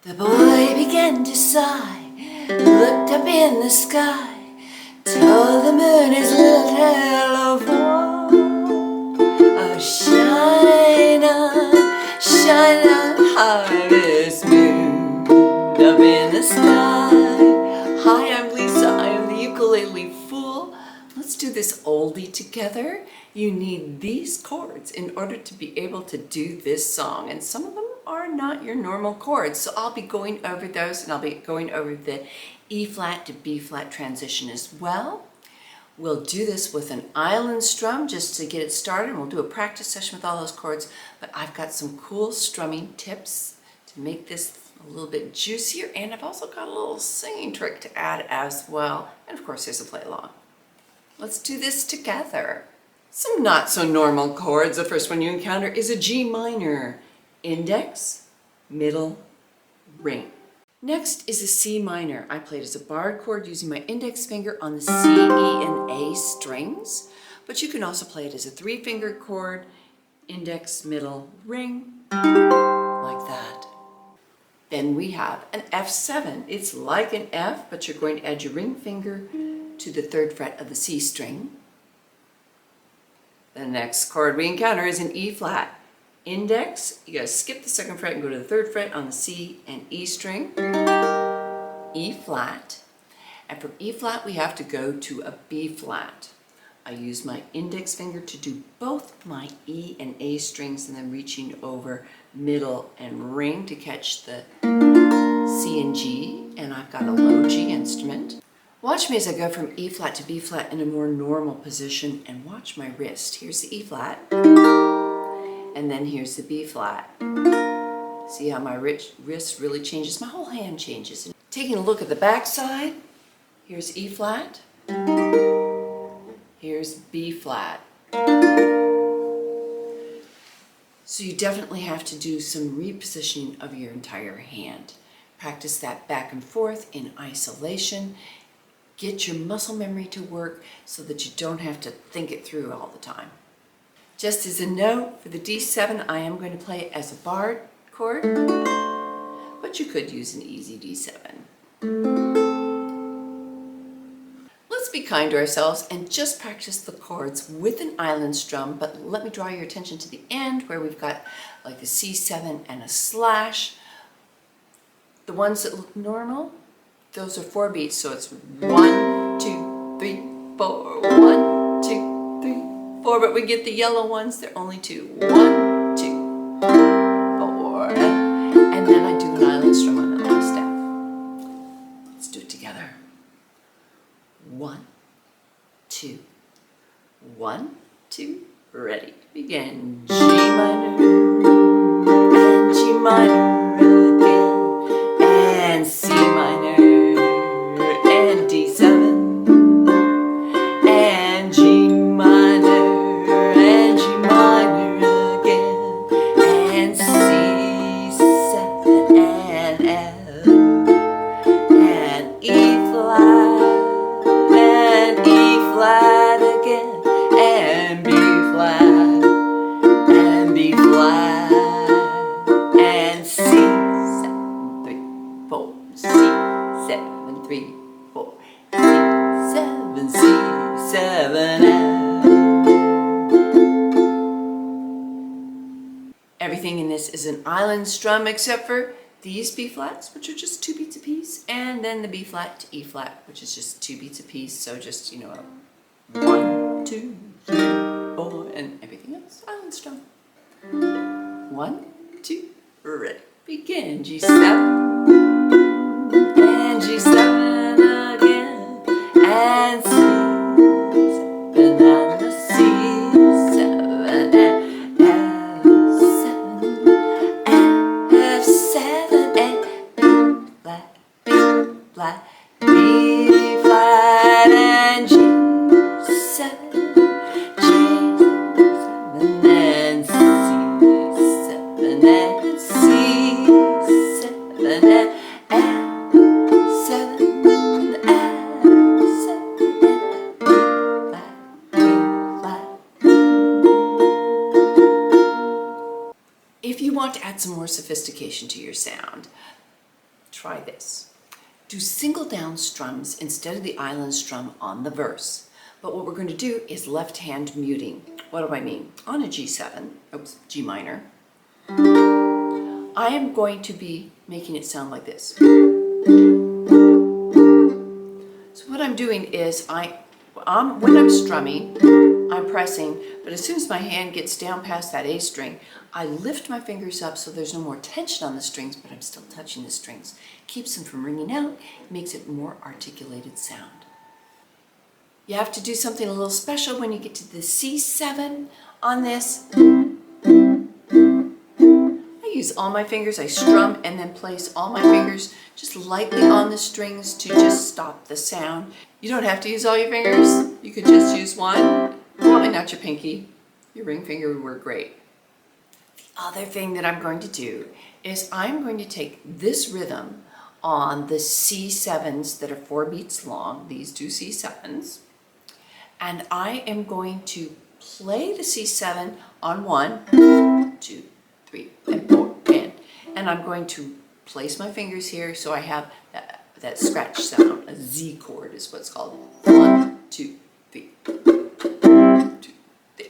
The boy began to sigh, looked up in the sky, told the moon his little tale of woe. Oh, shine on, harvest moon, up in the sky. Hi, I'm Lisa, I am the ukulele fool. Let's do this oldie together. You need these chords in order to be able to do this song, and some of them are not your normal chords. So I'll be going over those, and I'll be going over the E flat to B flat transition as well. We'll do this with an island strum just to get it started, and we'll do a practice session with all those chords, but I've got some cool strumming tips to make this a little bit juicier, and I've also got a little singing trick to add as well, and of course there's a play along. Let's do this together. Some not so normal chords. The first one you encounter is a G minor. Index, middle, ring. Next is a C minor. I played as a barred chord using my index finger on the C, E, and A strings, but you can also play it as a 3-finger chord, index, middle, ring, like that. Then we have an F7. It's like an F, but you're going to add your ring finger to the 3rd fret of the C string. The next chord we encounter is an E flat. Index, you gotta skip the 2nd fret and go to the 3rd fret on the C and E string. E flat. And from E flat we have to go to a B flat. I use my index finger to do both my E and A strings, and then reaching over middle and ring to catch the C and G, and I've got a low G instrument. Watch me as I go from E flat to B flat in a more normal position, and watch my wrist. Here's the E flat, and then here's the B flat. See how my wrist really changes? My whole hand changes. Taking a look at the back side, here's E flat, here's B flat. So you definitely have to do some repositioning of your entire hand. Practice that back and forth in isolation. Get your muscle memory to work so that you don't have to think it through all the time. Just as a note, for the D7, I am going to play it as a barred chord, but you could use an easy D7. Let's be kind to ourselves and just practice the chords with an island strum, but let me draw your attention to the end where we've got like a C7 and a slash. The ones that look normal, those are 4 beats, so it's 1, 2, 3, 4, 1, 2, 3, 4, but we get the yellow ones, they're only 2. 1, 2, 4, and then I do an island strum on the last step. Let's do it together. 1, 2, 1, 2, ready, begin. G minor, and G minor again, and C minor, and D7, and G minor, and G minor again, and C7, and F, and E flat, and E flat again, and B flat, and B flat, and C, 7, 3, 4, C, 7, 3, 4, C, 7, C, 7, F. Everything in this is an island strum except for these B flats, which are just 2 beats a piece, and then the B flat to E flat, which is just 2 beats a piece. So just, 1, 2, 3, 4, and everything else island strum. 1, 2, ready, begin. G7, and G7 again, and C7, and the C7, and F7, and F7, and B flat, B flat, B flat, and G7, G7, and C7, and C7, and F7, If you want to add some more sophistication to your sound, try this. Do single down strums instead of the island strum on the verse. But what we're going to do is left hand muting. What do I mean? On a G7, oops, G minor, I am going to be making it sound like this. So what I'm doing is when I'm strumming, I'm pressing, but as soon as my hand gets down past that A string, I lift my fingers up so there's no more tension on the strings, but I'm still touching the strings. Keeps them from ringing out, makes it more articulated sound. You have to do something a little special when you get to the C7 on this. I use all my fingers, I strum and then place all my fingers just lightly on the strings to just stop the sound. You don't have to use all your fingers, you could just use one. Probably not your pinky, your ring finger would work great. The other thing that I'm going to do is I'm going to take this rhythm on the C7s that are 4 beats long, these two C7s, and I am going to play the C7 on 1, 2, 3, and 4, and I'm going to place my fingers here so I have that scratch sound. A Z chord is what's called. 1, 2, 3. 2, 3.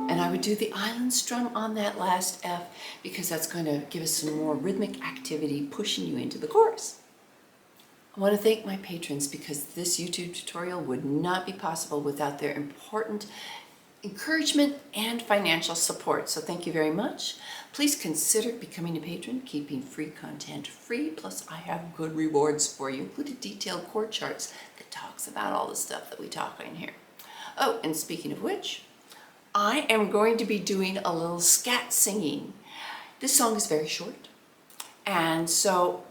And I would do the island strum on that last F because that's going to give us some more rhythmic activity pushing you into the chorus. I want to thank my patrons because this YouTube tutorial would not be possible without their important encouragement and financial support. So thank you very much. Please consider becoming a patron, keeping free content free. Plus I have good rewards for you, including detailed chord charts that talks about all the stuff that we talk in here. Oh, and speaking of which, I am going to be doing a little scat singing. This song is very short, and so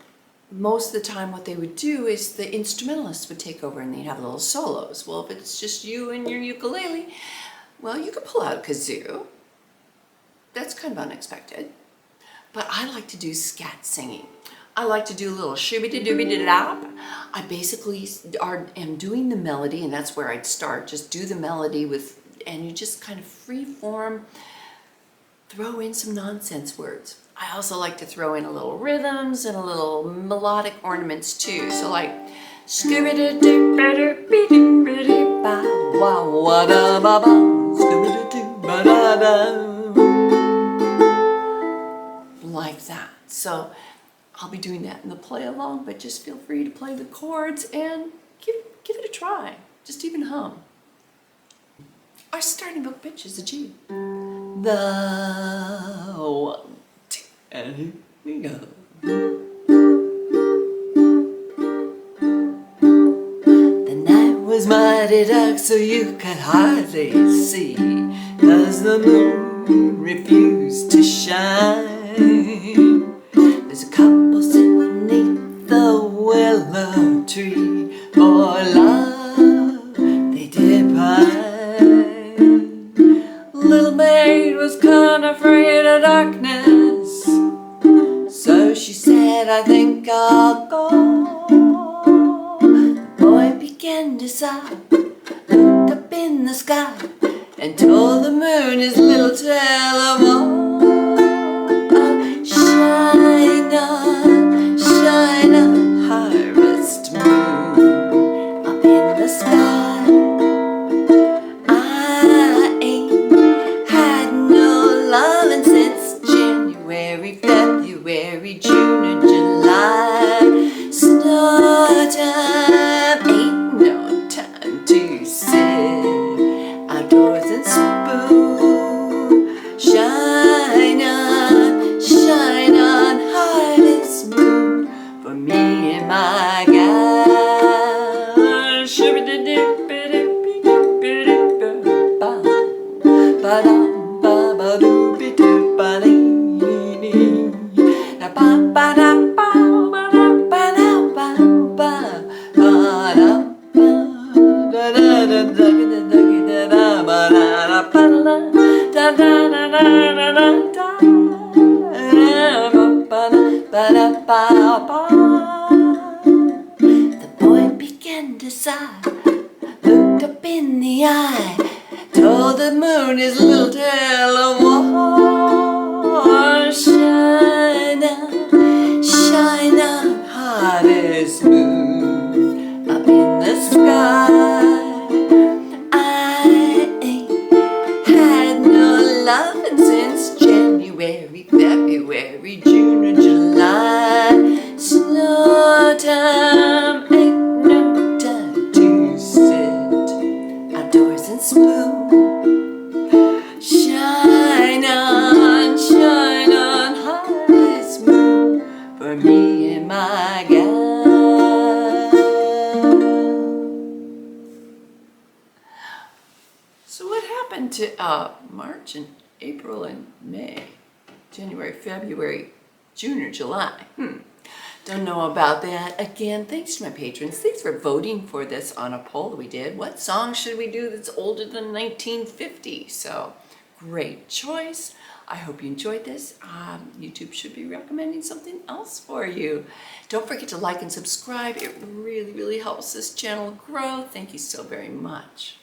most of the time what they would do is the instrumentalists would take over and they'd have little solos. Well, if it's just you and your ukulele, well, you could pull out a kazoo. That's kind of unexpected. But I like to do scat singing. I like to do a little shooby-doo-dooby-doo-dop. I basically am doing the melody, and that's where I'd start. Just do the melody with, and you just kind of free form, throw in some nonsense words. I also like to throw in a little rhythms and a little melodic ornaments too. So like, like that. So I'll be doing that in the play along, but just feel free to play the chords and give it a try. Just even hum. Our starting book pitch is a G. The 1, 2, and here we go. The night was mighty dark, so you could hardly see, 'cause the moon refused to shine. There's a couple sitting beneath the willow tree, for love they did pine. Little maid was kind of afraid of darkness, so she said, I think I'll go. The boy began to sigh, looked up in the sky, and told the moon his little tale of woe. Shine on, harvest moon, up in the sky. I ain't had no loving since January, February, June, and July. Snow time ain't no time to sit outdoors and spoon. Shine on, harvest moon, for me and my gal. The boy began to sigh, looked up in the eye, told the moon his little tale of woe. loving since January, February, June, or July. Slow time, ain't no time to sit outdoors and spoon. Shine on, harvest moon for me and my gal. So what happened to March and April and May, January, February, June, or July? Don't know about that. Again, thanks to my patrons. Thanks for voting for this on a poll we did. What song should we do that's older than 1950? So, great choice. I hope you enjoyed this. YouTube should be recommending something else for you. Don't forget to like and subscribe. It really, really helps this channel grow. Thank you so very much.